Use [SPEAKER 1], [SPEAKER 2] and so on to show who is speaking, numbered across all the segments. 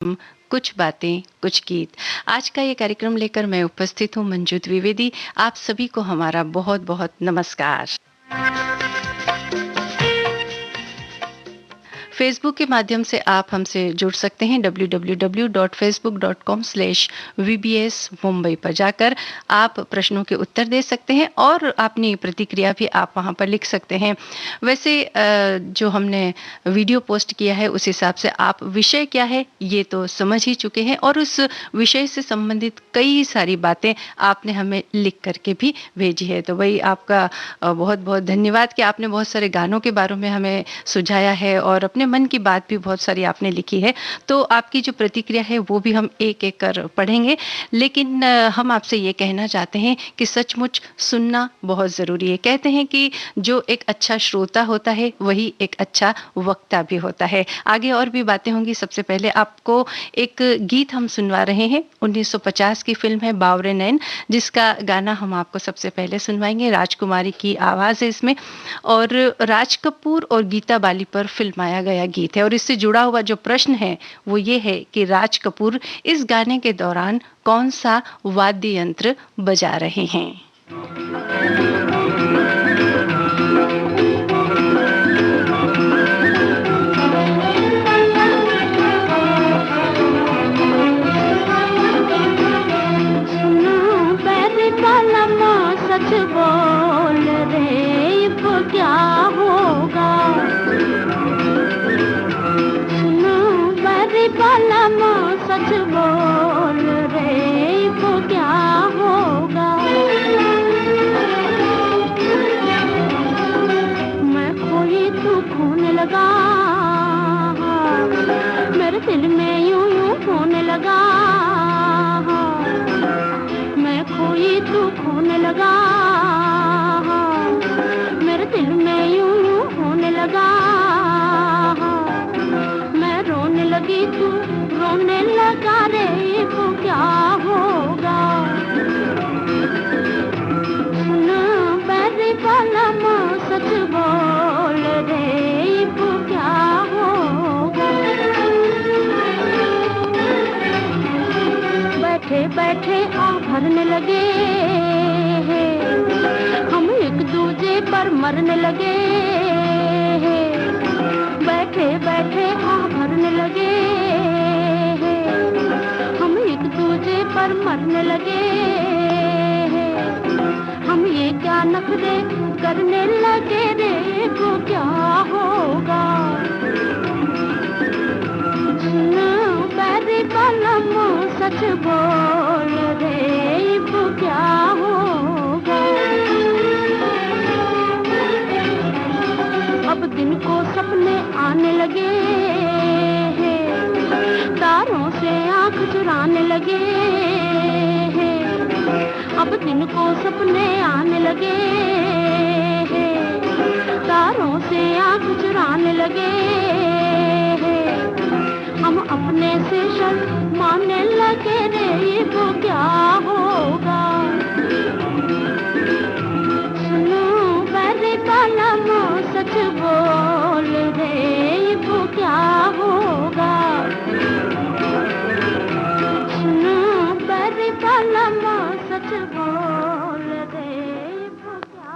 [SPEAKER 1] कुछ बातें कुछ गीत। आज का ये कार्यक्रम लेकर मैं उपस्थित हूँ मंजू द्विवेदी। आप सभी को हमारा बहुत बहुत नमस्कार। फेसबुक के माध्यम से आप हमसे जुड़ सकते हैं। www.facebook.com/vbs मुंबई पर जाकर आप प्रश्नों के उत्तर दे सकते हैं और अपनी प्रतिक्रिया भी आप वहां पर लिख सकते हैं। वैसे जो हमने वीडियो पोस्ट किया है उस हिसाब से आप विषय क्या है ये तो समझ ही चुके हैं और उस विषय से संबंधित कई सारी बातें आपने हमें लिख करके भी भेजी है। तो वही आपका बहुत बहुत धन्यवाद कि आपने बहुत सारे गानों के बारे में हमें सुझाया है और अपने मन की बात भी बहुत सारी आपने लिखी है। तो आपकी जो प्रतिक्रिया है वो भी हम एक एक कर पढ़ेंगे, लेकिन हम आपसे ये कहना चाहते हैं कि सचमुच सुनना बहुत ज़रूरी है। कहते हैं कि जो एक अच्छा श्रोता होता है वही एक अच्छा वक्ता भी होता है। आगे और भी बातें होंगी। सबसे पहले आपको एक गीत हम सुनवा रहे हैं। 1950 की फिल्म है बावरे नैन, जिसका गाना हम आपको सबसे पहले सुनवाएंगे। राजकुमारी की आवाज़ है इसमें और राज कपूर और गीता बाली पर फिल्माया गया गीत है। और इससे जुड़ा हुआ जो प्रश्न है वो ये है कि राज कपूर इस गाने के दौरान कौन सा वाद्य यंत्र बजा रहे हैं।
[SPEAKER 2] सच बोल रे अब क्या होगा, सुनो मेरी बालम सच बोल रे अब क्या होगा। मैं खोई तू खोने लगा, मेरे दिल में यूं यूं होने लगा। मैं खोई तू खोने लगा, मेरे दिल में यूं यूं होने लगा। मैं रोने लगी तू रोने लगा रे वो क्या होगा। सुन मेरी बालम सच बोल रे वो क्या होगा। बैठे बैठे आ भरने लगे हम एक दूजे पर मरने लगे। बैठे बैठे आ भरने लगे हम एक दूजे पर मरने लगे। हम ये क्या नखरे करने लगे रे वो क्या होगा। मेरी बालम सच बोल रे वो क्या होगा। अब दिन को सपने आने लगे तारों से आंख चुराने लगे। अब दिन को सपने आने लगे तारों से आंख चुराने लगे। हम अपने से शर्माने लगे रे वो क्या होगा। सुनो मेरी बालम सच बोल रे वो क्या होगा। सुनो मेरी बालम सच बोल रे वो क्या।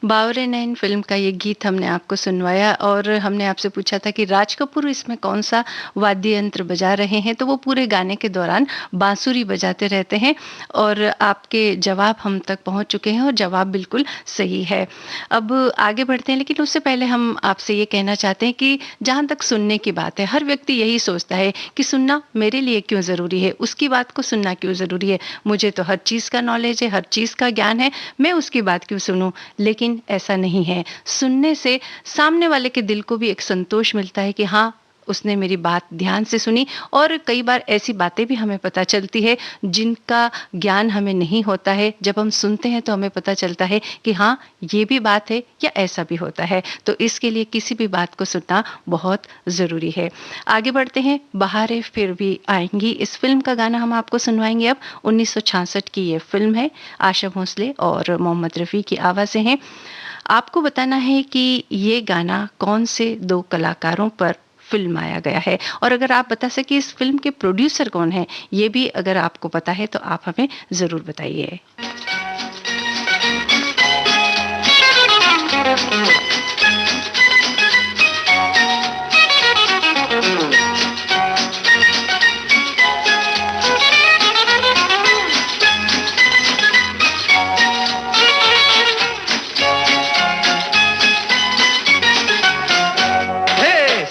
[SPEAKER 1] बावरे नैन फिल्म का ये गीत हमने आपको सुनवाया और हमने आपसे पूछा था कि राज कपूर इसमें कौन सा वाद्य यंत्र बजा रहे हैं। तो वो पूरे गाने के दौरान बांसुरी बजाते रहते हैं और आपके जवाब हम तक पहुंच चुके हैं और जवाब बिल्कुल सही है। अब आगे बढ़ते हैं, लेकिन उससे पहले हम आपसे ये कहना चाहते हैं कि जहाँ तक सुनने की बात है, हर व्यक्ति यही सोचता है कि सुनना मेरे लिए क्यों ज़रूरी है, उसकी बात को सुनना क्यों ज़रूरी है। मुझे तो हर चीज़ का नॉलेज है, हर चीज़ का ज्ञान है, मैं उसकी बात क्यों सुनूं। लेकिन ऐसा नहीं है। सुनने से सामने वाले के दिल को भी एक संतोष मिलता है कि हाँ, उसने मेरी बात ध्यान से सुनी। और कई बार ऐसी बातें भी हमें पता चलती है जिनका ज्ञान हमें नहीं होता है। जब हम सुनते हैं तो हमें पता चलता है कि हाँ, ये भी बात है या ऐसा भी होता है। तो इसके लिए किसी भी बात को सुनना बहुत ज़रूरी है। आगे बढ़ते हैं। बहारें फिर भी आएंगी, इस फिल्म का गाना हम आपको सुनवाएंगे। अब 1966 की ये फिल्म है। आशा भोसले और मोहम्मद रफ़ी की आवाज़ें हैं। आपको बताना है कि ये गाना कौन से दो कलाकारों पर फिल्माया गया है। और अगर आप बता सके इस फिल्म के प्रोड्यूसर कौन है, ये भी अगर आपको पता है तो आप हमें ज़रूर बताइए।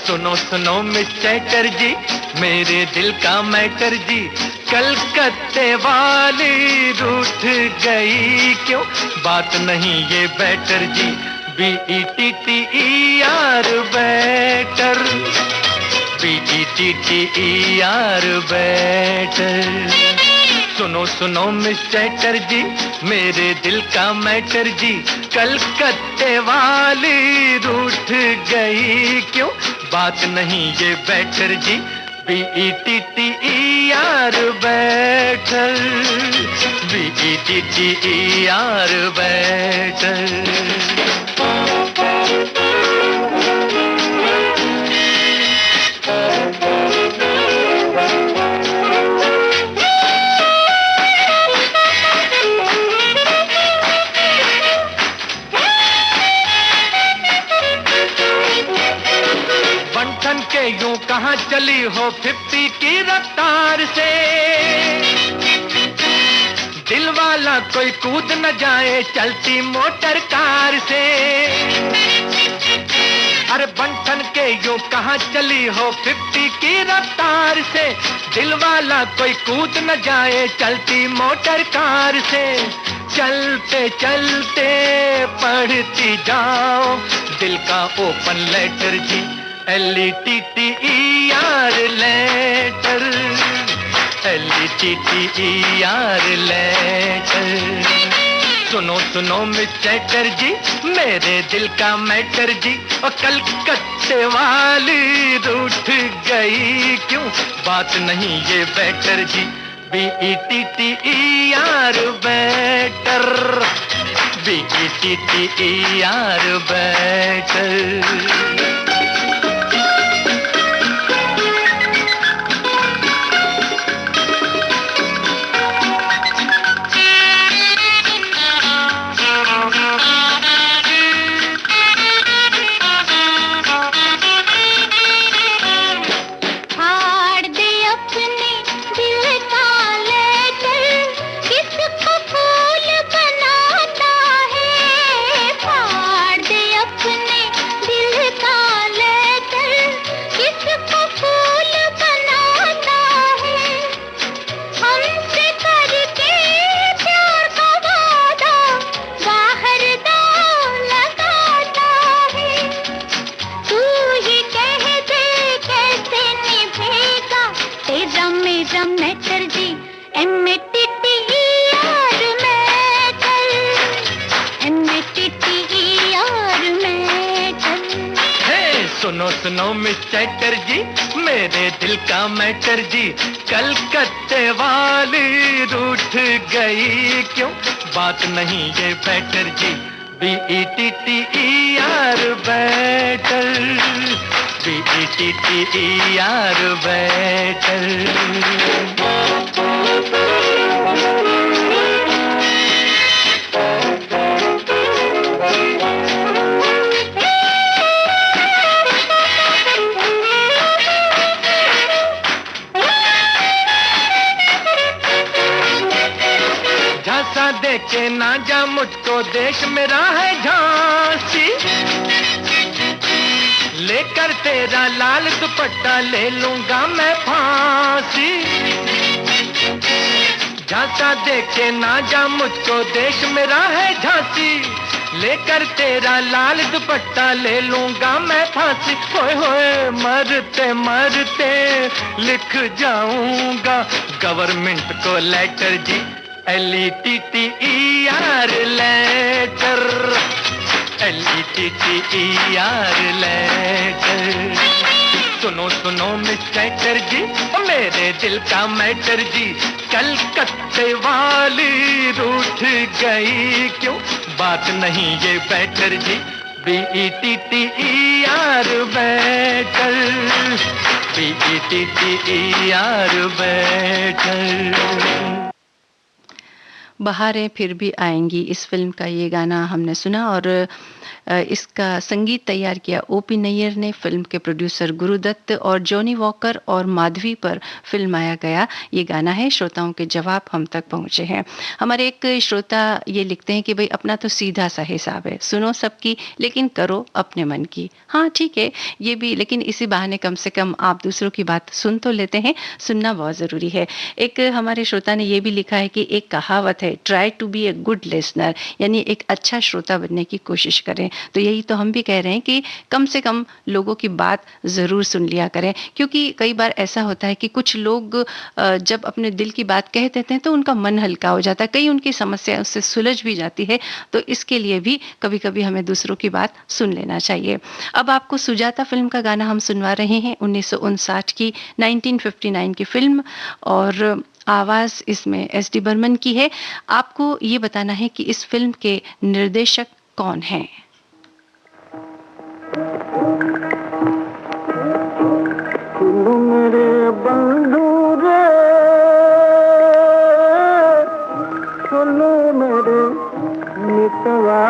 [SPEAKER 3] सुनो सुनो मिस चैटर्जी, मेरे दिल का मैटर जी, कलकत्ते वाली रूठ गई क्यों, बात नहीं ये बेटर जी, BETTER बेटर, BETTER बेटर। सुनो सुनो मिस चैटर्जी, मेरे दिल का मैटर जी, कलकत्ते वाली रूठ गई क्यों, बात नहीं ये बेटर जी, BETTER बेटर, BETTER बेटर। यूं कहां चली हो 50 की रफ्तार से, दिल वाला कोई कूद न जाए चलती मोटर कार से। अरे बंठन के यूं कहां चली हो 50 की रफ्तार से, दिल वाला कोई कूद न जाए चलती मोटर कार से। चलते चलते पढ़ती जाओ दिल का ओपन लेटर जी, LETTER लेटर, LETTER लेटर। सुनो सुनो मिस चैटर्जी, मेरे दिल का मैटर जी, और कलकत्ते वाली रूठ गई क्यों, बात नहीं ये बेटर जी, BETTER बेटर, BETTER बेटर। सुनो सुनो मिस चैटर्जी, मेरे दिल का मैटर जी, कलकत्ते वाली रूठ गई क्यों, बात नहीं ये बेटर जी, BETTER बेटर, BETTER बेटर। देखे ना जा मुझको देश मेरा है झांसी, लेकर तेरा लाल दुपट्टा ले लूंगा मैं फांसी। झांसा देखे ना जा मुझको देश मेरा है झांसी, लेकर तेरा लाल दुपट्टा ले लूंगा मैं फांसी। होए होए मरते मरते लिख जाऊंगा गवर्नमेंट को लेटर जी, LETTER लेटर, LETTER लेटर। सुनो सुनो मिस चैटर्जी, मेरे दिल का मैटर जी, कलकत्ते वाली रूठ गई क्यों, बात नहीं ये बेटर जी, BETTER बेटर, BETTER बेटर।
[SPEAKER 1] बहारें फिर भी आएंगी, इस फिल्म का ये गाना हमने सुना और इसका संगीत तैयार किया ओपी नैयर ने। फिल्म के प्रोड्यूसर गुरुदत्त और जॉनी वॉकर और माधवी पर फिल्माया गया ये गाना है। श्रोताओं के जवाब हम तक पहुंचे हैं। हमारे एक श्रोता ये लिखते हैं कि भाई अपना तो सीधा सा हिसाब है, सुनो सबकी लेकिन करो अपने मन की। हाँ ठीक है ये भी, लेकिन इसी बहाने कम से कम आप दूसरों की बात सुन तो लेते हैं, सुनना बहुत ज़रूरी है। एक हमारे श्रोता ने ये भी लिखा है कि एक कहावत है, try to be a good listener, यानी एक अच्छा श्रोता बनने की कोशिश करें। तो यही तो हम भी कह रहे हैं कि कम से कम लोगों की बात ज़रूर सुन लिया करें, क्योंकि कई बार ऐसा होता है कि कुछ लोग जब अपने दिल की बात कह देते हैं तो उनका मन हल्का हो जाता है, कई उनकी समस्या उससे सुलझ भी जाती है। तो इसके लिए भी कभी कभी हमें दूसरों की बात सुन लेना चाहिए। अब आपको सुजाता फिल्म का गाना हम सुनवा रहे हैं, 1959 की 1959 की फिल्म, और आवाज़ इसमें एस.डी. बर्मन की है। आपको ये बताना है कि इस फिल्म के निर्देशक कौन हैं।
[SPEAKER 4] सुनो मेरे बंधु रे, सुनो मेरे मितवा,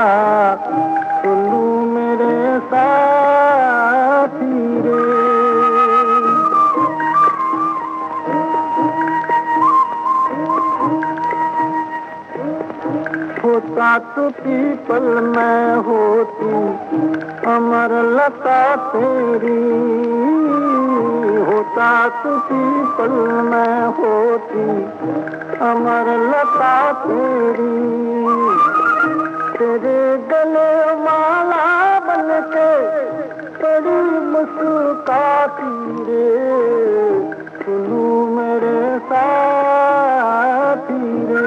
[SPEAKER 4] सुनो मेरे साथी रे। होता तो पीपल में होती अमर लता तेरी, होता तो पीपल में होती अमर लता तेरी। तेरे गले माला बनके तेरी मुस्काती रे, सुनू मेरे साथी रे।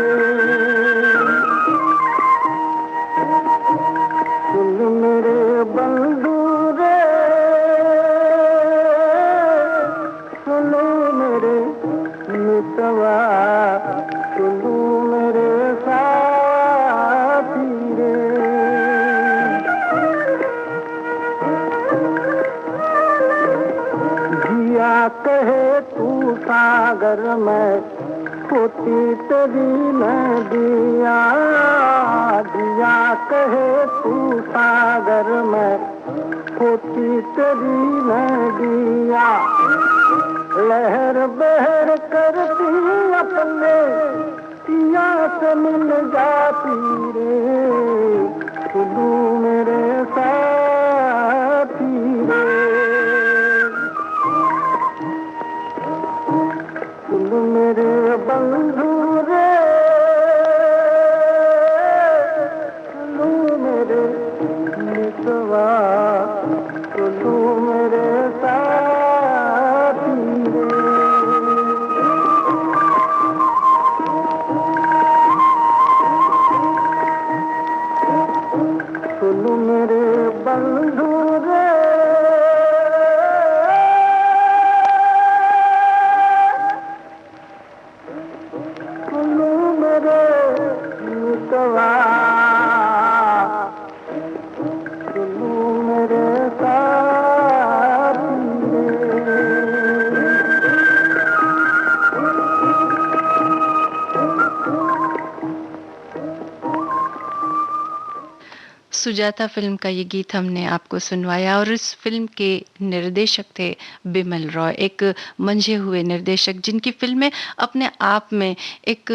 [SPEAKER 4] सुन मेरे बंधु रे, सुनो मेरे मितवा, सुनो मेरे साथी रे। जिया कहे तू सागर में होती तेरी नदिया, दिया कहे तू सागर में होती तेरी नदिया। लहर बहर करती अपने पिया से मिल जाती रे, सुनू मेरे साथी रे। सुन मेरे बंधु रे, सुनो मेरे मितवा, सुनो मेरे साथी रे। सुनो मेरे बंधु रे,
[SPEAKER 1] सुजाता फिल्म का ये गीत हमने आपको सुनवाया और इस फिल्म के निर्देशक थे बिमल रॉय, एक मंझे हुए निर्देशक जिनकी फिल्में अपने आप में एक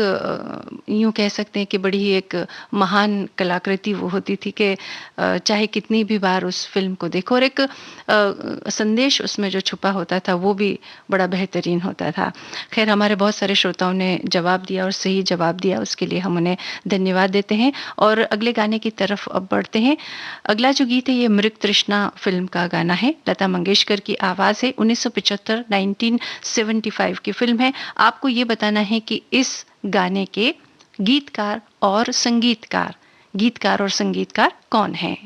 [SPEAKER 1] यूं कह सकते हैं कि बड़ी ही एक महान कलाकृति वो होती थी कि चाहे कितनी भी बार उस फिल्म को देखो और एक संदेश उसमें जो छुपा होता था वो भी बड़ा बेहतरीन होता था। खैर हमारे बहुत सारे श्रोताओं ने जवाब दिया और सही जवाब दिया, उसके लिए हम उन्हें धन्यवाद देते हैं और अगले गाने की तरफ अब बढ़ते हैं। अगला जो गीत है ये मृग तृष्णा फिल्म का गाना है, लता मंगेशकर की आवाज है, 1975 1975 की फिल्म है। आपको ये बताना है कि इस गाने के गीतकार और संगीतकार कौन है।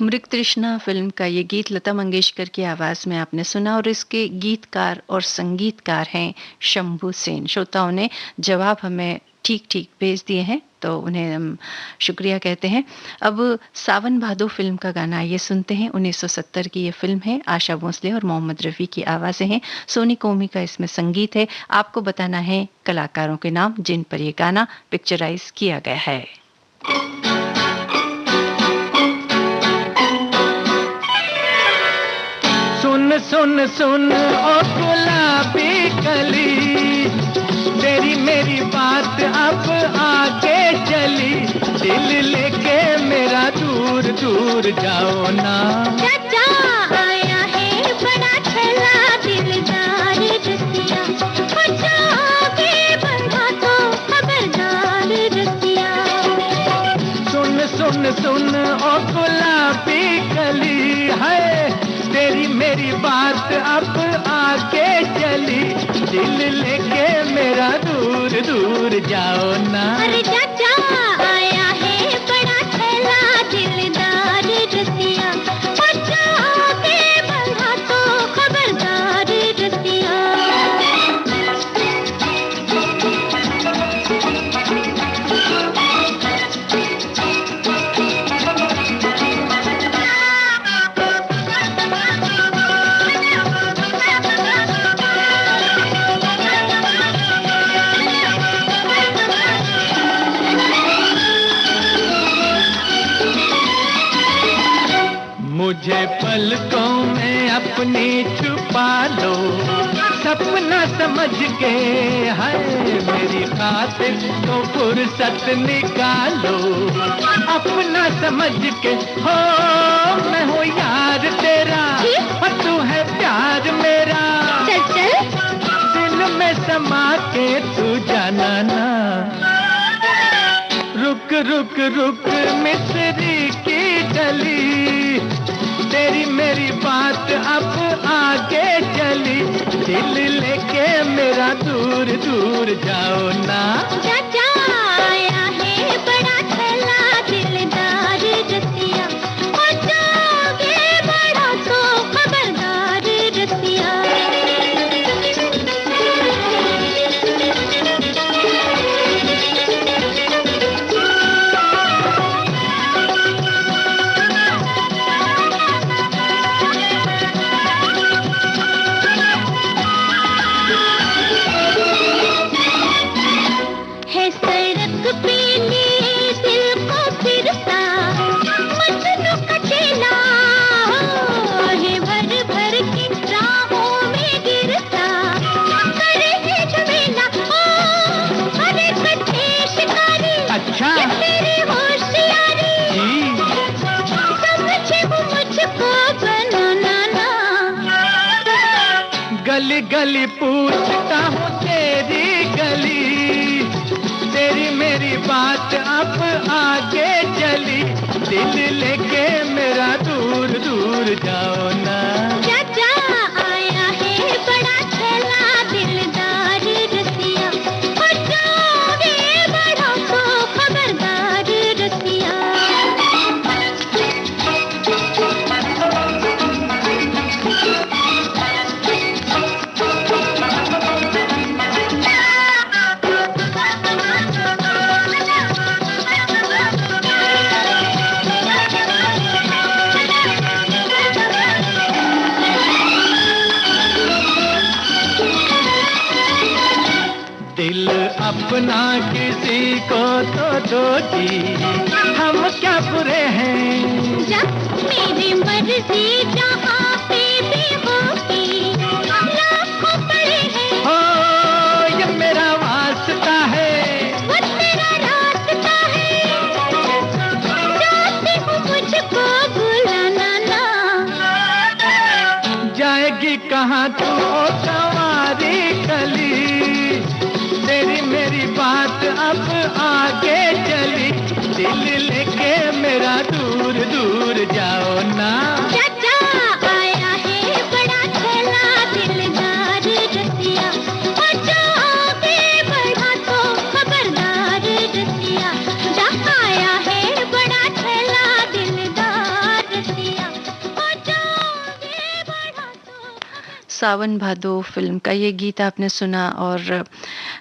[SPEAKER 1] मृग तृष्णा फिल्म का ये गीत लता मंगेशकर की आवाज़ में आपने सुना और इसके गीतकार और संगीतकार हैं शंभू सेन। श्रोताओं ने जवाब हमें ठीक ठीक भेज दिए हैं तो उन्हें हम शुक्रिया कहते हैं। अब सावन भादो फिल्म का गाना ये सुनते हैं। 1970 की ये फिल्म है। आशा भोसले और मोहम्मद रफ़ी की आवाज़ें हैं। सोनी कोमी का इसमें संगीत है। आपको बताना है कलाकारों के नाम जिन पर ये गाना पिक्चराइज किया गया है।
[SPEAKER 3] सुन सुन सुन ओ गुलाबी कली, तेरी मेरी बात अब आगे चली, दिल लेके मेरा दूर दूर जाओ ना।
[SPEAKER 2] चाचा आया है बड़ा ठेला दिलदार रसिया, बच्चा आगे बढ़ा तो खबरदार रसिया।
[SPEAKER 3] सुन सुन सुन ओ गुलाबी कली है, तेरी मेरी बात अब आगे चली, दिल लेके मेरा दूर दूर जाओ ना।
[SPEAKER 2] अरे चाचा आया है बड़ा ठेला दिलदार रसिया, बच्चा आगे बढ़ा तो खबरदार रसिया।
[SPEAKER 3] मुझे पलकों में अपनी छुपा लो, सपना समझ के है मेरी खातिर तो फुर्सत निकालो, अपना समझ के हो मैं हूँ यार तेरा और तू है प्यार मेरा।
[SPEAKER 2] चल चल
[SPEAKER 3] दिल में समा के तू जाना ना। रुक रुक रुक मिस्री की डली, तेरी मेरी बात अब आगे चली, दिल लेके मेरा दूर दूर जाओ ना।
[SPEAKER 2] चाचा आया है बड़ा ठेला दिलदार रसिया, बच्चा आगे बढ़ा तो खबरदार रसिया।
[SPEAKER 3] गली गली पूछता हूँ तेरी गली, तेरी मेरी बात अब आगे चली, दिल लेके मेरा दूर दूर जाओ ना।
[SPEAKER 2] चाचा आया है बड़ा ठेला दिलदार रसिया, बच्चा आगे बढ़ा तो खबरदार रसिया।
[SPEAKER 3] दिल अपना किसी को तो दो जी, हम क्या बुरे हैं।
[SPEAKER 2] जब मेरी मर्जी जहाँ पे भी होगी, लाखों पड़े हैं।
[SPEAKER 3] हो ये मेरा वास्ता है,
[SPEAKER 2] वो तेरा रास्ता है, चाहती हूँ मुझको बुलाना ना।
[SPEAKER 3] जाएगी कहाँ तू ओ कंवारी कली, तेरी मेरी बात अब आगे चली, दिल लेके मेरा दूर दूर जाओ ना।
[SPEAKER 2] चाचा आया है बड़ा ठेला दिलदार रसिया, बच्चा आगे बढ़ा तो खबरदार रसिया। आया है बड़ा ठेला दिलदार रसिया।
[SPEAKER 1] सावन भादो फ़िल्म का ये गीत आपने सुना और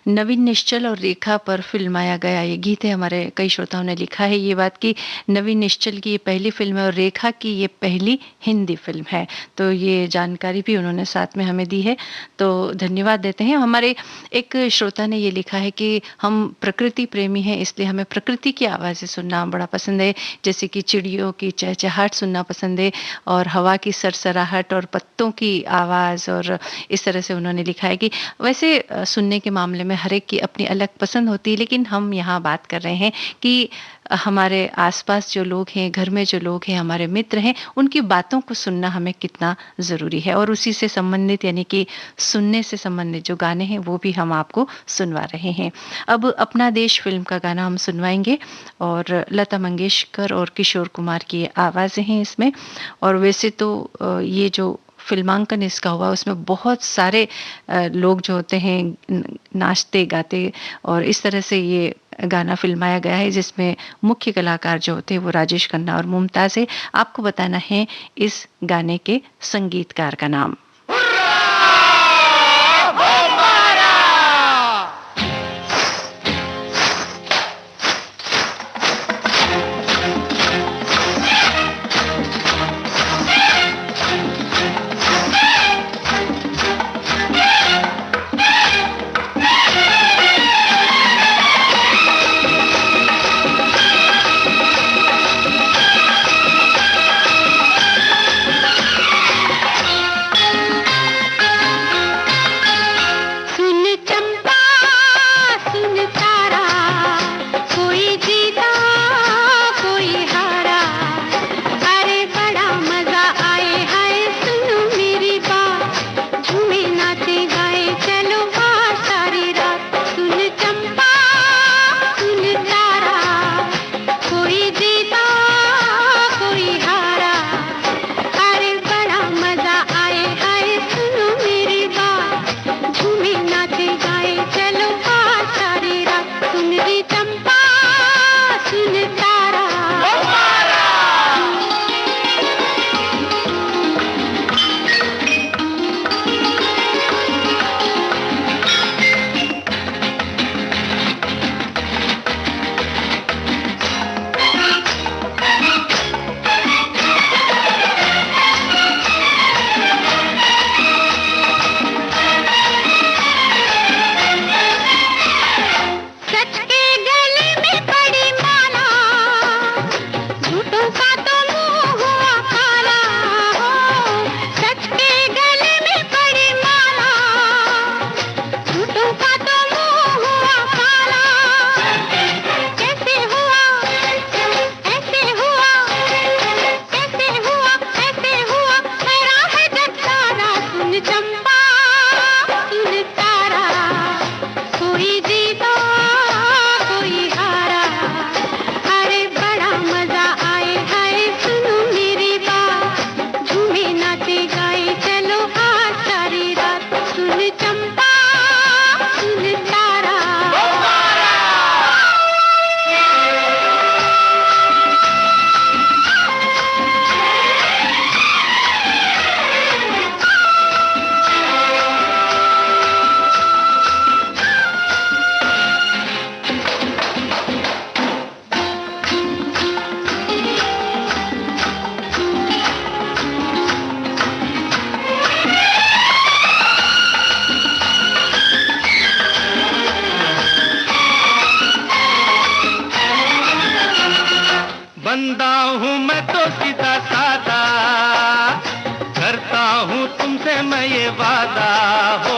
[SPEAKER 1] नवीन निश्चल और रेखा पर फ़िल्माया गया ये गीत है। हमारे कई श्रोताओं ने लिखा है ये बात कि नवीन निश्चल की ये पहली फ़िल्म है और रेखा की ये पहली हिंदी फ़िल्म है। तो ये जानकारी भी उन्होंने साथ में हमें दी है, तो धन्यवाद देते हैं। हमारे एक श्रोता ने ये लिखा है कि हम प्रकृति प्रेमी हैं, इसलिए हमें प्रकृति की आवाज़ें सुनना बड़ा पसंद है, जैसे कि चिड़ियों की चहचहाट सुनना पसंद है और हवा की सरसराहट और पत्तों की आवाज़। और इस तरह से उन्होंने लिखा है कि वैसे सुनने के मामले में हर एक की अपनी अलग पसंद होती है, लेकिन हम यहाँ बात कर रहे हैं कि हमारे आसपास जो लोग हैं, घर में जो लोग हैं, हमारे मित्र हैं, उनकी बातों को सुनना हमें कितना ज़रूरी है। और उसी से संबंधित यानी कि सुनने से संबंधित जो गाने हैं वो भी हम आपको सुनवा रहे हैं। अब अपना देश फ़िल्म का गाना हम सुनवाएंगे और लता मंगेशकर और किशोर कुमार की आवाज़ें हैं इसमें। और वैसे तो ये जो फ़िल्मांकन इसका हुआ उसमें बहुत सारे लोग जो होते हैं नाचते गाते और इस तरह से ये गाना फ़िल्माया गया है, जिसमें मुख्य कलाकार जो होते हैं वो राजेश खन्ना और मुमताज़ है। आपको बताना है इस गाने के संगीतकार का नाम।
[SPEAKER 3] बंदा हूँ मैं तो सीधा सादा, करता हूँ तुमसे मैं ये वादा हो।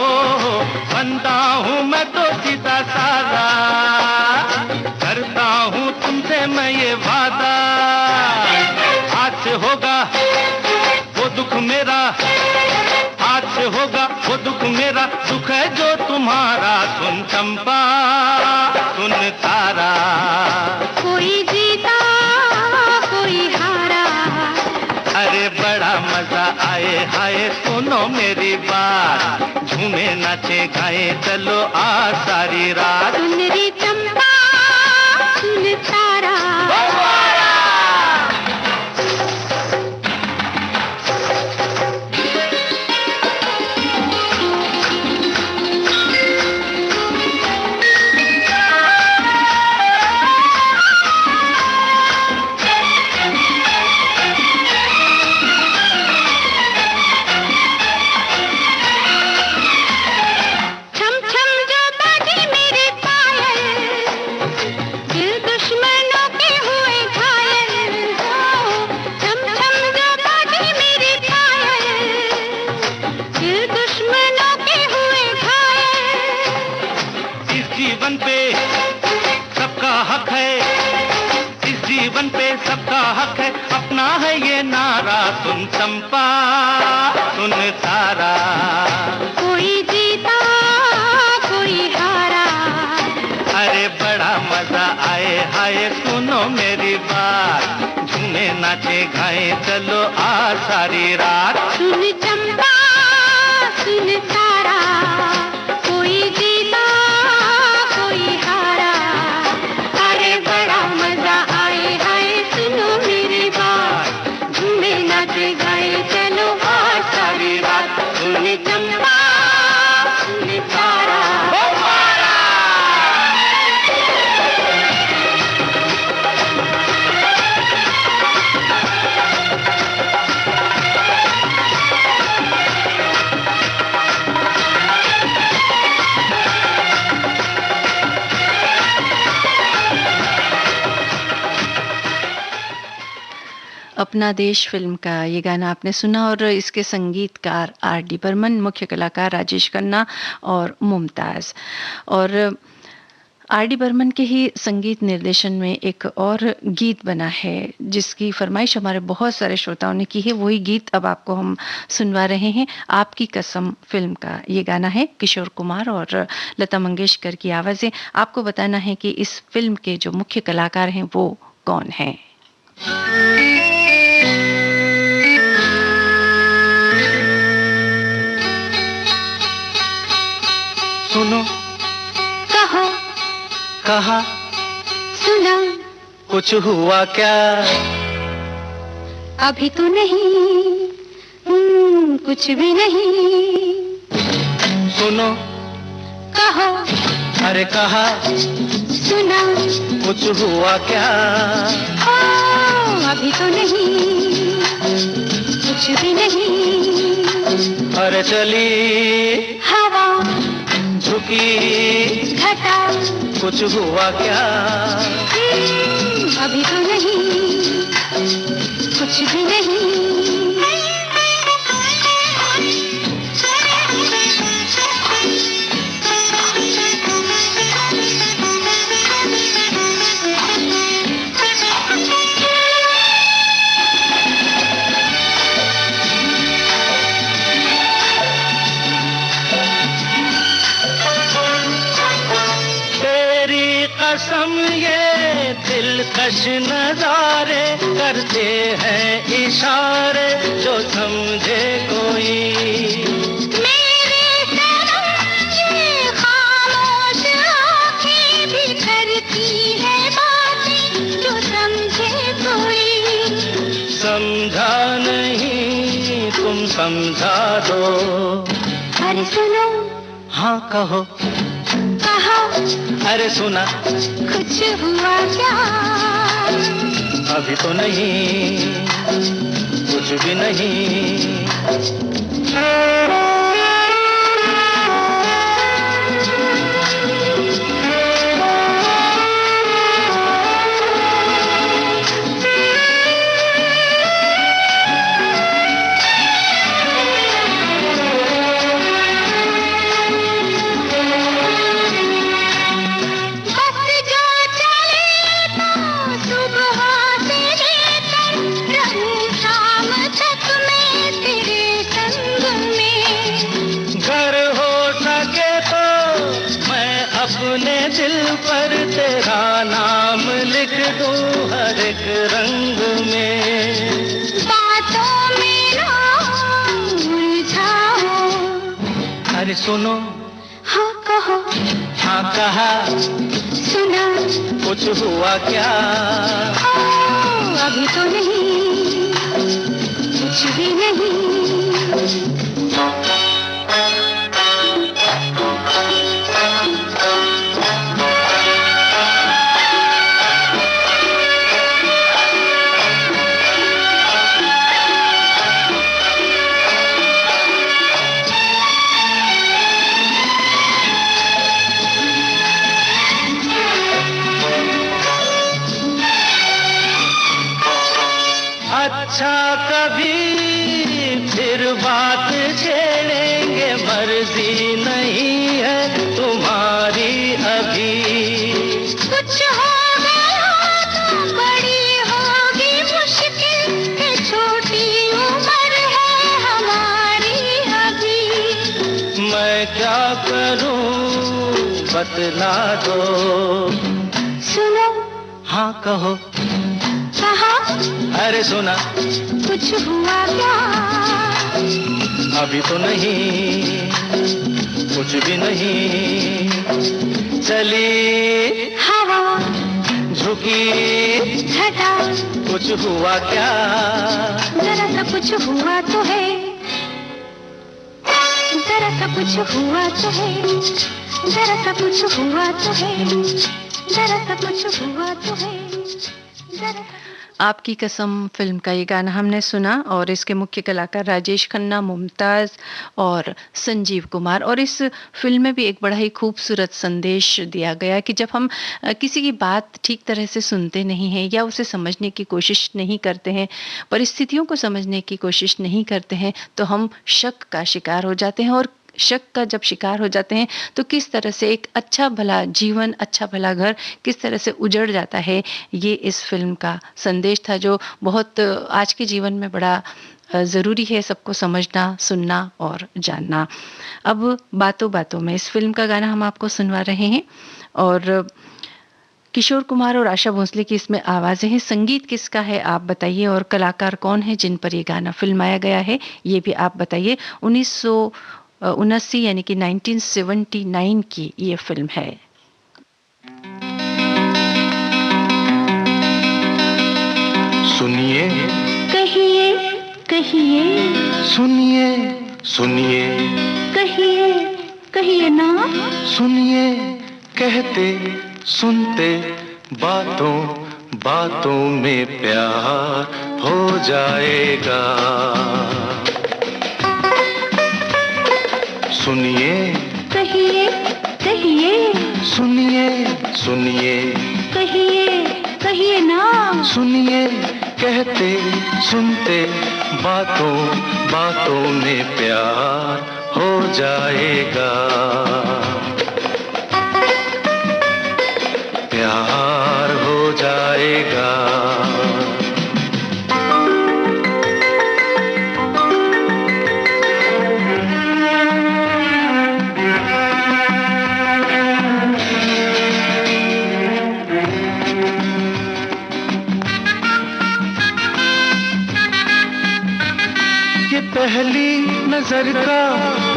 [SPEAKER 3] बंदा हूँ मैं तो सीधा सादा, करता हूँ तुमसे मैं ये वादा। आज से होगा वो दुख मेरा, आज से होगा वो दुख मेरा, दुख है जो तुम्हारा। सुन चंपा सुन तारा,
[SPEAKER 2] कोई जीता कोई हारा,
[SPEAKER 3] अरे बड़ा मजा आए हाय सुनो मेरी बात। झूमे नाचे गाए चलो आ सारी रात।
[SPEAKER 2] सुन रे चंपा सुन तारा,
[SPEAKER 3] सुन चंपा सुन तारा,
[SPEAKER 2] कोई जीता कोई हारा,
[SPEAKER 3] अरे बड़ा मजा आए हाय सुनो मेरी बात, झूमे नाचे गाए चलो आज सारी रात।
[SPEAKER 2] सुन चंपा सुन तारा, कोई जीता कोई हारा, अरे बड़ा मजा आए हाय सुनो मेरी बात, झूमे नाचे गाए चलो आज सारी रात। सुन चंपा सुन तारा।
[SPEAKER 1] अपना देश फिल्म का ये गाना आपने सुना और इसके संगीतकार R.D. बर्मन, मुख्य कलाकार राजेश खन्ना और मुमताज़। और R.D. बर्मन के ही संगीत निर्देशन में एक और गीत बना है जिसकी फरमाइश हमारे बहुत सारे श्रोताओं ने की है। वही गीत अब आपको हम सुनवा रहे हैं। आपकी कसम फिल्म का ये गाना है, किशोर कुमार और लता मंगेशकर की आवाज़ें। आपको बताना है कि इस फिल्म के जो मुख्य कलाकार हैं वो कौन हैं।
[SPEAKER 3] सुनो
[SPEAKER 2] कहो
[SPEAKER 3] कहा
[SPEAKER 2] सुना
[SPEAKER 3] कुछ हुआ क्या,
[SPEAKER 2] अभी तो नहीं, कुछ भी नहीं।
[SPEAKER 3] सुनो
[SPEAKER 2] कहो
[SPEAKER 3] अरे कहा
[SPEAKER 2] सुना
[SPEAKER 3] कुछ हुआ क्या,
[SPEAKER 2] ओ अभी तो नहीं, कुछ भी नहीं।
[SPEAKER 3] अरे चली
[SPEAKER 2] हवा
[SPEAKER 3] झुकी
[SPEAKER 2] घटा
[SPEAKER 3] कुछ हुआ क्या,
[SPEAKER 2] अभी तो नहीं, कुछ भी नहीं।
[SPEAKER 3] कसम ये दिलकश नजारे करते हैं इशारे जो समझे कोई,
[SPEAKER 2] मेरे सनम ये खामोश आँखें भी करती है बातें जो समझे कोई।
[SPEAKER 3] समझा नहीं तुम समझा दो,
[SPEAKER 2] अरे सुनो
[SPEAKER 3] हाँ कहो
[SPEAKER 2] कहा
[SPEAKER 3] अरे सुना
[SPEAKER 2] कुछ हुआ क्या,
[SPEAKER 3] अभी तो नहीं, कुछ भी नहीं। पर तेरा नाम लिख दूं हर एक रंग में,
[SPEAKER 2] बातों में ना उलझाओ।
[SPEAKER 3] अरे सुनो
[SPEAKER 2] हाँ कहो
[SPEAKER 3] हाँ कहा
[SPEAKER 2] सुना
[SPEAKER 3] कुछ हुआ क्या,
[SPEAKER 2] अभी तो नहीं, कुछ भी नहीं।
[SPEAKER 3] अच्छा कभी फिर बात छेड़ेंगे, मर्जी नहीं है तुम्हारी अभी।
[SPEAKER 2] कुछ हो गया तो बड़ी होगी मुश्किल है, छोटी
[SPEAKER 4] मैं क्या करूं बतला दो।
[SPEAKER 2] सुनो,
[SPEAKER 4] हाँ कहो।
[SPEAKER 2] कहा,
[SPEAKER 4] अरे सुना।
[SPEAKER 2] कुछ हुआ क्या?
[SPEAKER 4] अभी तो नहीं, कुछ भी नहीं। चली
[SPEAKER 2] हवा,
[SPEAKER 4] झुकी
[SPEAKER 2] घटा,
[SPEAKER 4] कुछ हुआ क्या?
[SPEAKER 2] जरा सा कुछ हुआ तो है, जरा सा कुछ हुआ तो है, जरा सा कुछ हुआ तो है, जरा सा कुछ हुआ तो है, जरा सा।
[SPEAKER 1] आपकी कसम फिल्म का ये गाना हमने सुना और इसके मुख्य कलाकार राजेश खन्ना, मुमताज़ और संजीव कुमार। और इस फिल्म में भी एक बड़ा ही खूबसूरत संदेश दिया गया कि जब हम किसी की बात ठीक तरह से सुनते नहीं हैं या उसे समझने की कोशिश नहीं करते हैं, परिस्थितियों को समझने की कोशिश नहीं करते हैं, तो हम शक का शिकार हो जाते हैं। और शक का जब शिकार हो जाते हैं तो किस तरह से एक अच्छा भला जीवन, अच्छा भला घर किस तरह से उजड़ जाता है, ये इस फिल्म का संदेश था, जो बहुत आज के जीवन में बड़ा ज़रूरी है सबको समझना, सुनना और जानना। अब बातों बातों में इस फिल्म का गाना हम आपको सुनवा रहे हैं और किशोर कुमार और आशा भोसले की इसमें आवाज़ें हैं। संगीत किसका है आप बताइए, और कलाकार कौन है जिन पर ये गाना फिल्माया गया है ये भी आप बताइए। 1979 यानी कि 1979 की ये फिल्म है।
[SPEAKER 4] सुनिए,
[SPEAKER 2] कहिए, कहिए,
[SPEAKER 4] सुनिए, सुनिए,
[SPEAKER 2] कहिए, कहिए ना।
[SPEAKER 4] सुनिए, कहते सुनते बातों बातों में प्यार हो जाएगा। सुनिए,
[SPEAKER 2] कहिए, कहिए,
[SPEAKER 4] सुनिए, सुनिए,
[SPEAKER 2] कहिए, कहिए ना।
[SPEAKER 4] सुनिए, कहते सुनते बातों बातों में प्यार हो जाएगा। प्यार हो जाएगा। पहली नजर का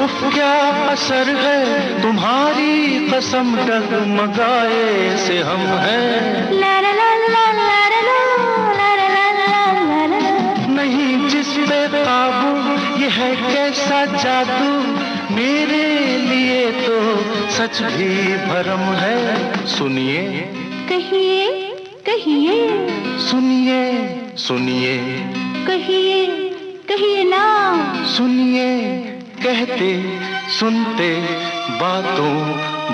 [SPEAKER 4] उफ क्या असर है, तुम्हारी कसम डगमगाए से हम हैं।
[SPEAKER 2] ला ला ला ला ला ला ला ला ला ला ला।
[SPEAKER 4] नहीं जिस पे काबू ये है कैसा जादू, मेरे लिए तो सच भी भरम है। सुनिए,
[SPEAKER 2] कहिए, कहिए,
[SPEAKER 4] सुनिए, सुनिए,
[SPEAKER 2] कहिए, कहिए ना।
[SPEAKER 4] सुनिए, कहते सुनते बातों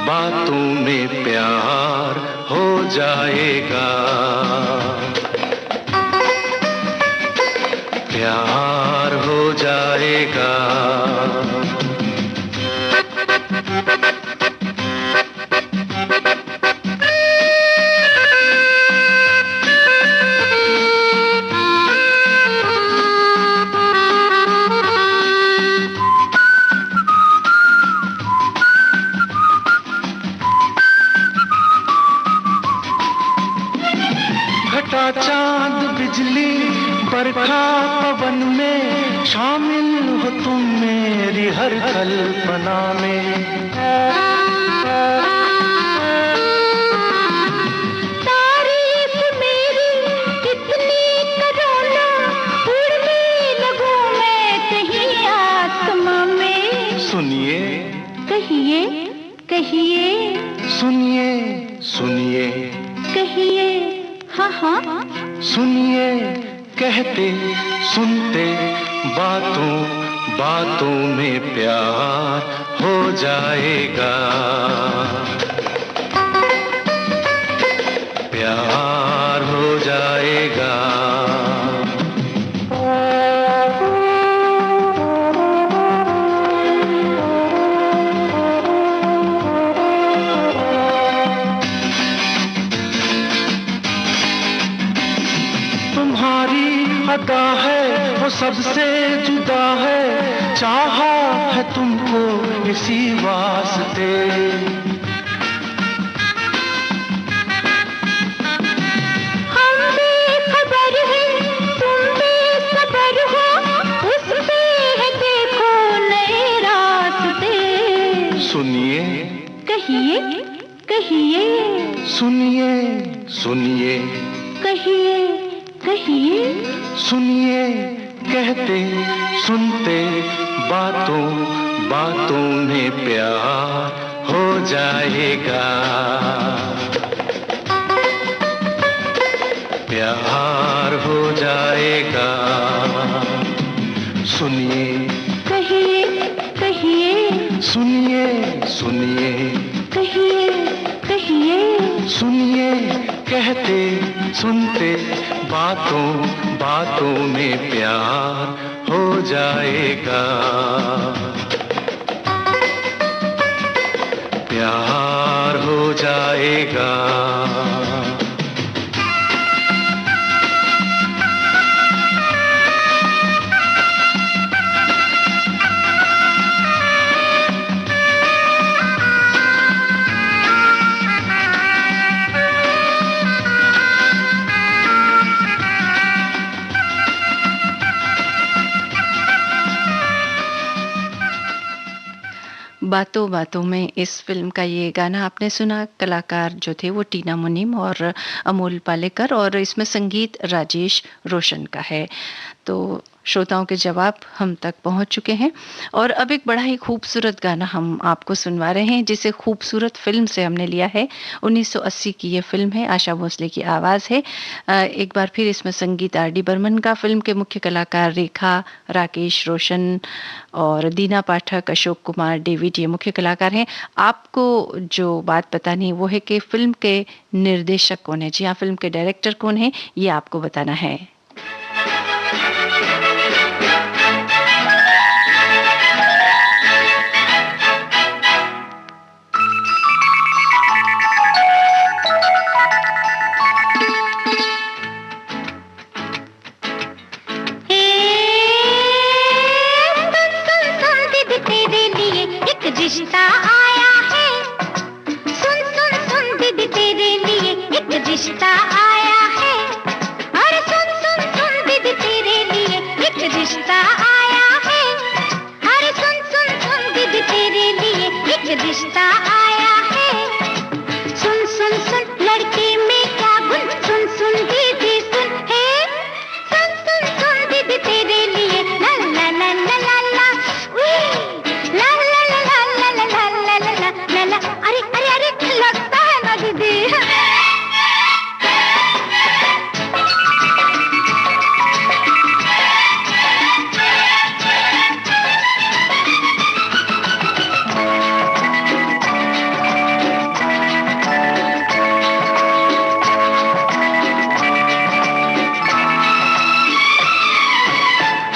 [SPEAKER 4] बातों में प्यार हो जाएगा। प्यार हो जाएगा। चांद बिजली बरखा पवन में शामिल हो तुम मेरी हर कल्पना में।
[SPEAKER 2] तारीफ मेरी कितनी करो ना, उड़ने लगूं मैं कहीं आसमां में।
[SPEAKER 4] सुनिए,
[SPEAKER 2] कहिए, कहिए,
[SPEAKER 4] सुनिए, सुनिए,
[SPEAKER 2] कहिए, हाँ हाँ।
[SPEAKER 4] सुनिए, कहते सुनते बातों बातों में प्यार हो जाएगा। प्यार हो जाएगा। तुम्हारी अदा है वो सबसे जुदा है, चाहा है तुमको इसी वास्ते।
[SPEAKER 2] हम बेखबर हैं, तुम बेखबर हो, उस पे है देखो नए रास्ते।
[SPEAKER 4] सुनिए
[SPEAKER 2] कहिए कहिए,
[SPEAKER 4] सुनिए सुनिए,
[SPEAKER 2] कहिए कहिए,
[SPEAKER 4] सुनिए कहते सुनते बातों बातों में प्यार हो जाएगा, प्यार हो जाएगा। सुनिए
[SPEAKER 2] कहिए कहिए,
[SPEAKER 4] सुनिए सुनिए,
[SPEAKER 2] कहिए कहिए,
[SPEAKER 4] सुनिए कहते सुनते बातों बातों में प्यार हो जाएगा, प्यार हो जाएगा।
[SPEAKER 1] बातों बातों में इस फिल्म का ये गाना आपने सुना। कलाकार जो थे वो टीना मुनीम और अमोल पालेकर, और इसमें संगीत राजेश रोशन का है। तो श्रोताओं के जवाब हम तक पहुंच चुके हैं और अब एक बड़ा ही खूबसूरत गाना हम आपको सुनवा रहे हैं, जिसे खूबसूरत फिल्म से हमने लिया है। 1980 की ये फिल्म है, आशा भोसले की आवाज़ है। एक बार फिर इसमें संगीत आर डी बर्मन का। फिल्म के मुख्य कलाकार रेखा, राकेश रोशन और दीना पाठक, अशोक कुमार, डेविड, ये मुख्य कलाकार हैं। आपको जो बात बतानी है वो है कि फिल्म के निर्देशक कौन है। जी हाँ, फिल्म के डायरेक्टर कौन है ये आपको बताना है।
[SPEAKER 2] रिश्ता आया है, सुन सुन सुन दीदी तेरे लिए एक रिश्ता आया है, अरे सुन सुन सुन दीदी तेरे लिए एक रिश्ता आया है, अरे सुन सुन सुन दीदी तेरे लिए एक रिश्ता आया है। सुन सुन सुन लड़के में क्या गुण, सुन सुन दीदी सुन है, सुन सुन सुन दीदी तेरे लिए ला ला ला ला ला ला, ला ला ला ला ला ला ला ला ला। अरे अरे अरे लगता है ना दीदी।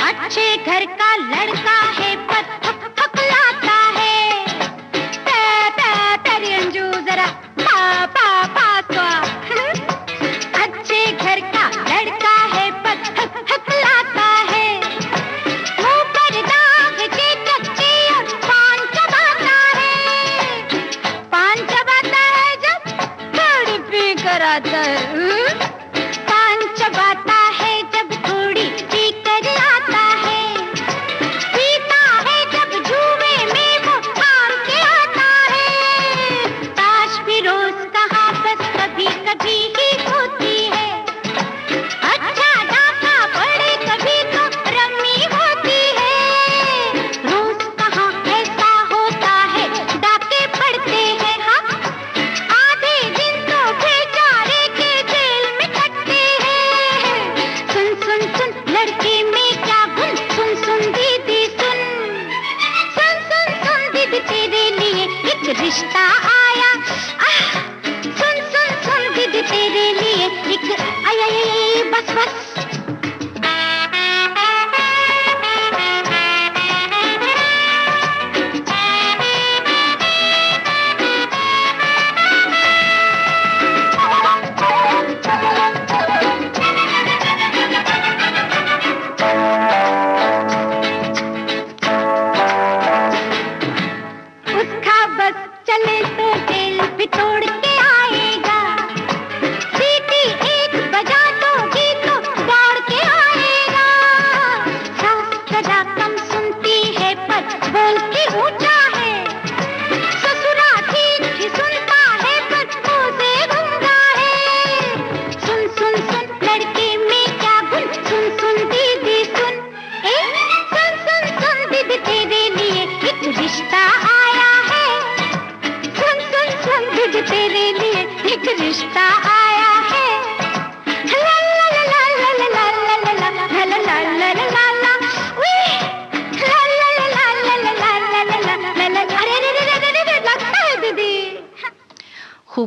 [SPEAKER 2] अच्छे घर का लड़का है पर थकलाता है, तेरी अंजू जरा पा पा पा स्वा। अच्छे घर का लड़का है पर थकलाता है, मुंह पर दाग के कच्चे और पान चबाता है, पान चबाता है जब थोड़ी पी कर आता है, पान चबाता है जब थोड़ी पी कर आता है, पीता है जब जुए में वो हार के आता है, ताश फिरोज कहाँ बस कभी कभी ही होती है, अच्छा डाका पड़े कभी तो रम्मी होती है, रोज कहाँ ऐसा होता है डाके पड़ते हैं। हाँ, आधे दिन तो बेचारे के जेल में कटते हैं। सुन सुन सुन लड़के में क्या गुण, सुन सुन दीदी सुन, सुन सुन सुन दीदी तेरे लिए एक रिश्ता आया, सुन सुन सुन दीदी तेरे लिए एक आया, बस बस।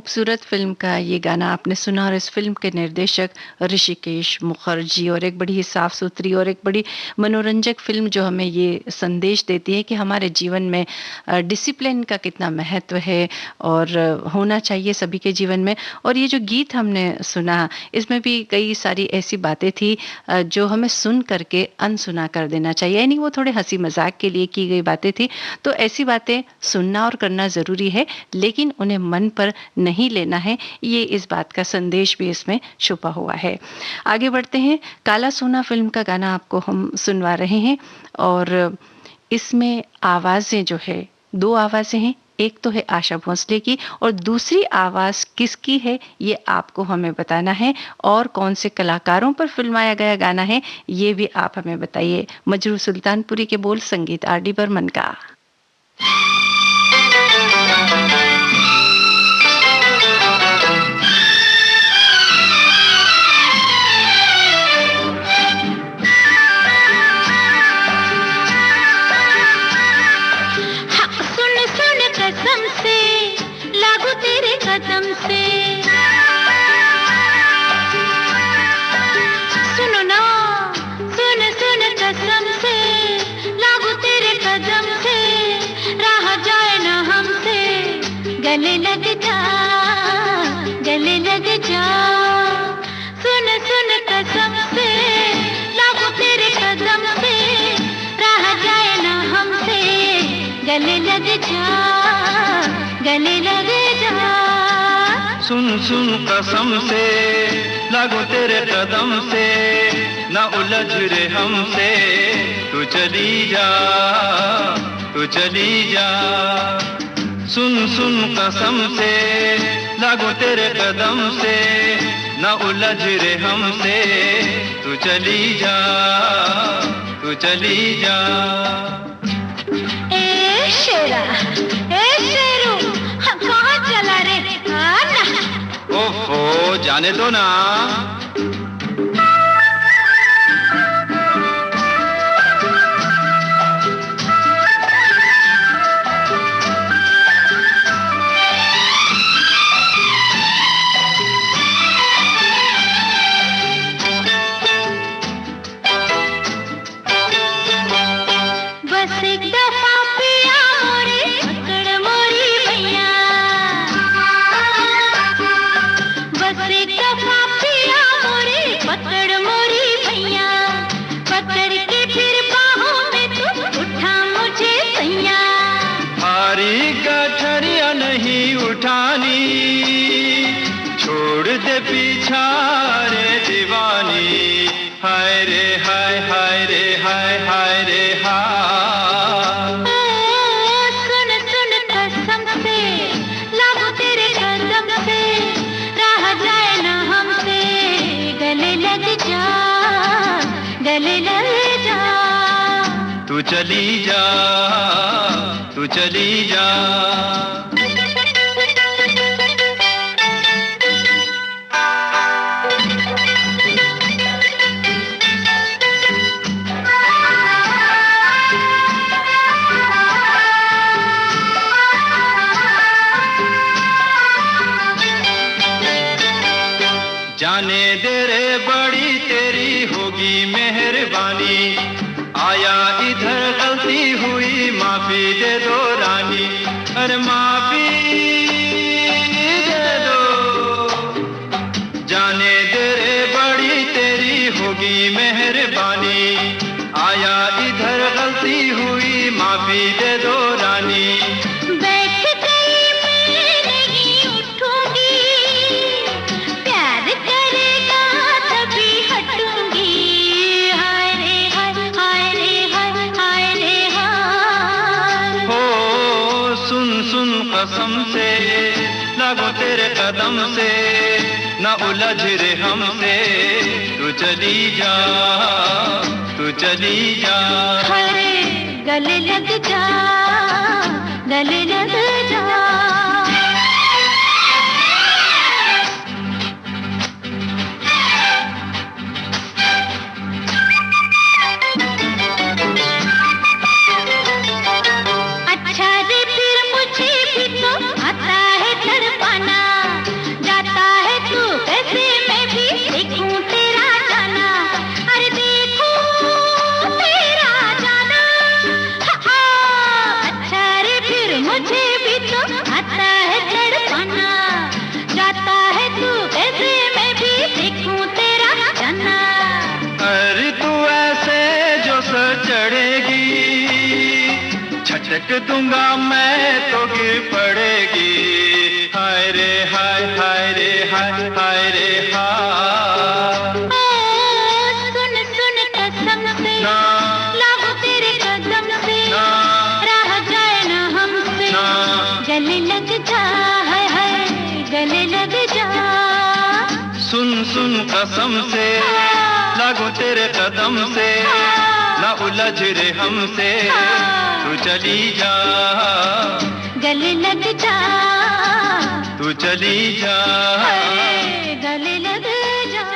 [SPEAKER 1] खूबसूरत फ़िल्म का ये गाना आपने सुना और इस फ़िल्म के निर्देशक ऋषिकेश मुखर्जी, और एक बड़ी ही साफ़-सुथरी और एक बड़ी मनोरंजक फ़िल्म जो हमें ये संदेश देती है कि हमारे जीवन में डिसिप्लिन का कितना महत्व है और होना चाहिए सभी के जीवन में। और ये जो गीत हमने सुना, इसमें भी कई सारी ऐसी बातें थी जो हमें सुन करके अनसुना कर देना चाहिए, यानी वो थोड़े हँसी-मज़ाक के लिए की गई बातें थी। तो ऐसी बातें सुनना और करना ज़रूरी है, लेकिन उन्हें मन पर नहीं लेना है, ये इस बात का संदेश भी इसमें छुपा हुआ है। आगे बढ़ते हैं, काला सोना फ़िल्म का गाना आपको हम सुनवा रहे हैं और इसमें आवाज़ें जो है, 2 आवाज़ें हैं, एक तो है आशा भोसले की और दूसरी आवाज़ किसकी है ये आपको हमें बताना है, और कौन से कलाकारों पर फ़िल्माया गया गाना है ये भी आप हमें बताइए। मजरू सुल्तानपुरी के बोल, संगीत आर डी बर्मन का।
[SPEAKER 2] कसम से लागू तेरे कदम से, सुनो ना, सुन सुन कसम से लागू तेरे कदम से, रहा जाए ना हमसे, गले लग जा, गले लग जा, सुन सुन कसम से लागू तेरे कदम से, रहा जाए ना हमसे, गले लग जा, गले लग जा।
[SPEAKER 4] सुन सुन कसम से लागू तेरे कदम से, ना उलझ रे हमसे, तू चली जा, तू चली जा। सुन सुन कसम से लागू तेरे कदम से, ना उलझ रे हमसे, तू चली जा, तू चली जा।
[SPEAKER 2] ए शेरा, ए शेरू, कहाँ चला रे? आना।
[SPEAKER 4] ओहो, जाने दो ना।
[SPEAKER 2] बस एक दफा पिया मोरे, पकड़ मोरी भैया, बस एक दफा पिया मोरे, पकड़ मोरी भैया, पकड़ के फिर बाहों में तू उठा मुझे सैया।
[SPEAKER 4] भारी गठरिया नहीं उठानी, छोड़ दे पीछा रे दीवानी, हाय रे हाय, हाय रे हाय, हाय रे हाय।
[SPEAKER 2] सुन सुन कसम से लागू तेरे कदम से, रह जाए ना हमसे, गले लग जा, गले लग जा।
[SPEAKER 4] तू चली जा, तू चली जा। जाने दे रे बड़ी तेरी होगी मेहरबानी, आया इधर गलती हुई माफी दे दो रानी, अरे माफी दे दो। जाने दे रे बड़ी तेरी होगी मेहरबानी, आया इधर गलती हुई माफी दे दो रानी।
[SPEAKER 2] बैठ गई मैं नहीं उठूंगी, प्यार करेगा तभी हटूंगी, हाय रे हाय, हाय रे हाय, हाय रे हाय।
[SPEAKER 4] हो सुन सुन कसम से लागू तेरे कदम से, ना उलझ रे हमसे, तू चली जा, तू चली जा।
[SPEAKER 2] हरे गले लग जा, गले लग जा। अच्छा रे फिर मुझे भी तो आता है तड़पाना,
[SPEAKER 4] झटक दूंगा मैं तो गिर पड़ेगी। हाय रे हाय, हाय रे हाय, हाय रे हाय।
[SPEAKER 2] सुन सुन कसम से
[SPEAKER 4] ना
[SPEAKER 2] लागू तेरे कदम से,
[SPEAKER 4] ना
[SPEAKER 2] रह जाए ना हमसे,
[SPEAKER 4] ना
[SPEAKER 2] गले लग जा, हाय हाय गले लग जा।
[SPEAKER 4] सुन सुन कसम से लागू तेरे कदम से, ना उलझ रे हमसे, तू चली जा,
[SPEAKER 2] गले लग जा,
[SPEAKER 4] तू चली जा।
[SPEAKER 2] हाय, गले लग जा।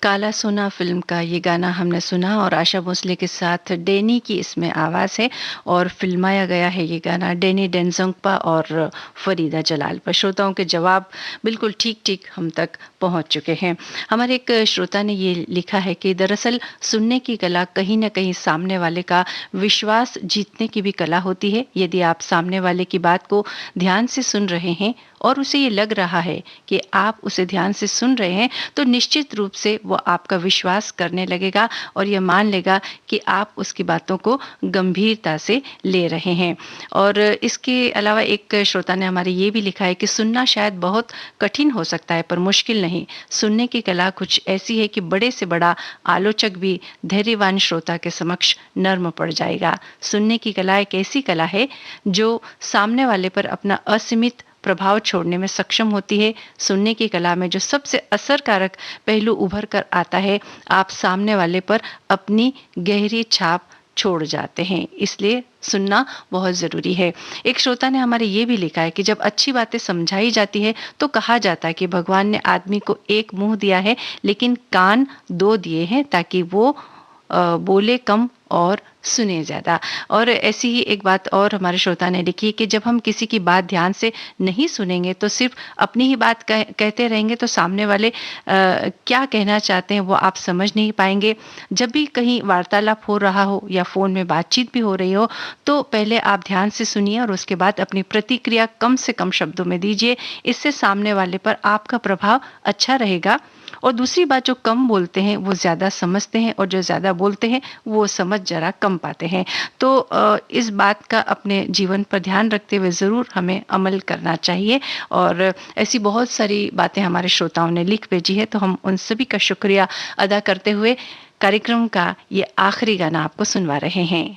[SPEAKER 1] काला सोना फिल्म का ये गाना हमने सुना और आशा भोसले के साथ डैनी की इसमें आवाज़ है और फिल्माया गया है ये गाना डैनी डेंजोंगपा और फरीदा जलाल पर। श्रोताओं के जवाब बिल्कुल ठीक ठीक हम तक पहुंच चुके हैं। हमारे एक श्रोता ने ये लिखा है कि दरअसल सुनने की कला कहीं ना कहीं सामने वाले का विश्वास जीतने की भी कला होती है। यदि आप सामने वाले की बात को ध्यान से सुन रहे हैं और उसे ये लग रहा है कि आप उसे ध्यान से सुन रहे हैं तो निश्चित रूप से वो आपका विश्वास करने लगेगा और ये मान लेगा कि आप उसकी बातों को गंभीरता से ले रहे हैं। और इसके अलावा एक श्रोता ने हमारे ये भी लिखा है कि सुनना शायद बहुत कठिन हो सकता है पर मुश्किल नहीं। सुनने की कला कुछ ऐसी है कि बड़े से बड़ा आलोचक भी धैर्यवान श्रोता के समक्ष नर्म पड़ जाएगा। सुनने की कला एक ऐसी कला है जो सामने वाले पर अपना असीमित प्रभाव छोड़ने में सक्षम होती है। सुनने की कला में जो सबसे असरकारक पहलू उभर कर आता है, आप सामने वाले पर अपनी गहरी छाप छोड़ जाते हैं। इसलिए सुनना बहुत ज़रूरी है। एक श्रोता ने हमारे ये भी लिखा है कि जब अच्छी बातें समझाई जाती है तो कहा जाता है कि भगवान ने आदमी को एक मुंह दिया है लेकिन कान दो दिए हैं ताकि वो बोले कम और सुने ज़्यादा। और ऐसी ही एक बात और हमारे श्रोता ने लिखी कि जब हम किसी की बात ध्यान से नहीं सुनेंगे तो सिर्फ अपनी ही बात कहते रहेंगे तो सामने वाले क्या कहना चाहते हैं वो आप समझ नहीं पाएंगे। जब भी कहीं वार्तालाप हो रहा हो या फ़ोन में बातचीत भी हो रही हो तो पहले आप ध्यान से सुनिए और उसके बाद अपनी प्रतिक्रिया कम से कम शब्दों में दीजिए। इससे सामने वाले पर आपका प्रभाव अच्छा रहेगा। और दूसरी बात, जो कम बोलते हैं वो ज़्यादा समझते हैं और जो ज़्यादा बोलते हैं वो समझ जरा कम पाते हैं। तो इस बात का अपने जीवन पर ध्यान रखते हुए ज़रूर हमें अमल करना चाहिए। और ऐसी बहुत सारी बातें हमारे श्रोताओं ने लिख भेजी है तो हम उन सभी का शुक्रिया अदा करते हुए कार्यक्रम का ये आखिरी गाना आपको सुनवा रहे हैं।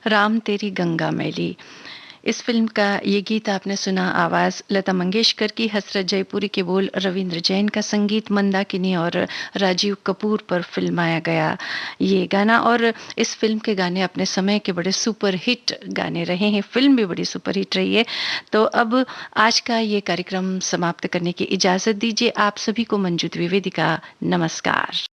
[SPEAKER 1] राम तेरी गंगा मैली। इस फिल्म का ये गीत आपने सुना, आवाज़ लता मंगेशकर की, हसरत जयपुरी के बोल रविंद्र जैन का संगीत, मंदाकिनी और राजीव कपूर पर फिल्माया गया ये गाना। और इस फिल्म के गाने अपने समय के बड़े सुपर हिट गाने रहे हैं, फिल्म भी बड़ी सुपर हिट रही है। तो अब आज का ये कार्यक्रम समाप्त करने की इजाज़त दीजिए। आप सभी को मंजू द्विवेदी का नमस्कार।